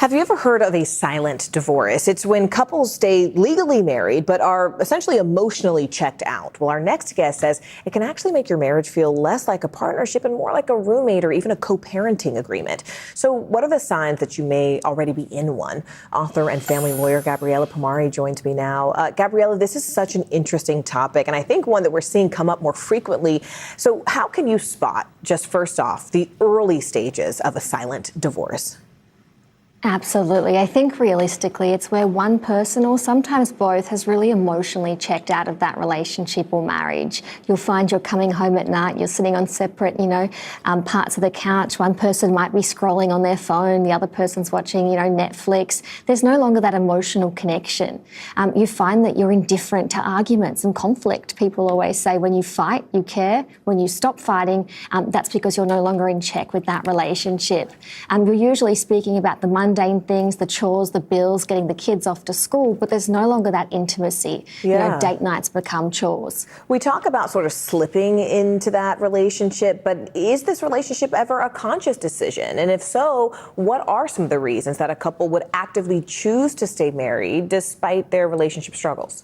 Have you ever heard of a silent divorce? It's when couples stay legally married but are essentially emotionally checked out. Well, our next guest says it can actually make your marriage feel less like a partnership and more like a roommate or even a co-parenting agreement. So what are the signs that you may already be in one? Author and family lawyer Gabriella Pomare joins me now. Gabriella, this is such an interesting topic, and I think one that we're seeing come up more frequently. So how can you spot, just first off, the early stages of a silent divorce? Absolutely. I think realistically it's where one person or sometimes both has really emotionally checked out of that relationship or marriage. You'll find you're coming home at night, you're sitting on separate, parts of the couch. One person might be scrolling on their phone, the other person's watching, Netflix. There's no longer that emotional connection. You find that you're indifferent to arguments and conflict. People always say when you fight, you care. When you stop fighting, that's because you're no longer in check with that relationship. You're usually speaking about the mundane things, the chores, the bills, getting the kids off to school, but there's no longer that intimacy. Yeah. Date nights become chores. We talk about sort of slipping into that relationship, but is this relationship ever a conscious decision? And if so, what are some of the reasons that a couple would actively choose to stay married despite their relationship struggles?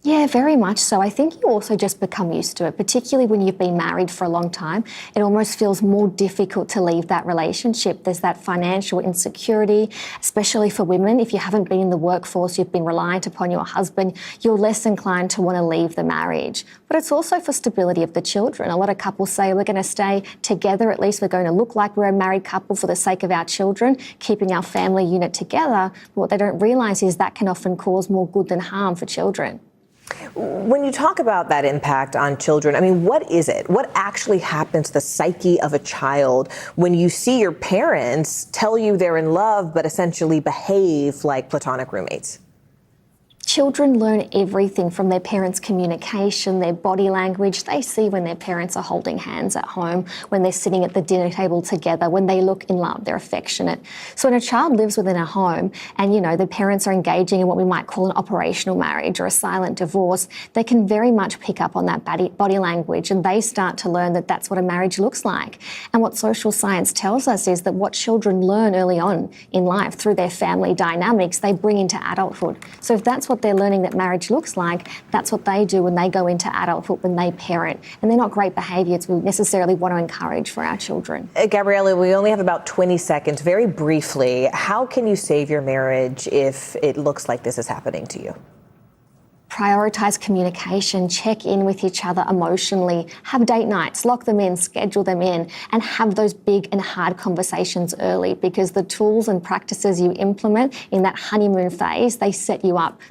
Yeah, very much so. I think you also just become used to it, particularly when you've been married for a long time. It almost feels more difficult to leave that relationship. There's that financial insecurity, especially for women. If you haven't been in the workforce, you've been reliant upon your husband, you're less inclined to want to leave the marriage. But it's also for stability of the children. A lot of couples say we're going to stay together, at least we're going to look like we're a married couple for the sake of our children, keeping our family unit together. But what they don't realise is that can often cause more good than harm for children. When you talk about that impact on children, what is it? What actually happens to the psyche of a child when you see your parents tell you they're in love but essentially behave like platonic roommates? Children learn everything from their parents' communication, their body language. They see when their parents are holding hands at home, when they're sitting at the dinner table together, when they look in love, they're affectionate. So when a child lives within a home and, the parents are engaging in what we might call an operational marriage or a silent divorce, they can very much pick up on that body language, and they start to learn that that's what a marriage looks like. And what social science tells us is that what children learn early on in life through their family dynamics, they bring into adulthood. So if that's what they're learning that marriage looks like, that's what they do when they go into adulthood, when they parent. And they're not great behaviours we necessarily want to encourage for our children. Gabriella, we only have about 20 seconds. Very briefly, how can you save your marriage if it looks like this is happening to you? Prioritise communication, check in with each other emotionally, have date nights, lock them in, schedule them in, and have those big and hard conversations early, because the tools and practices you implement in that honeymoon phase, they set you up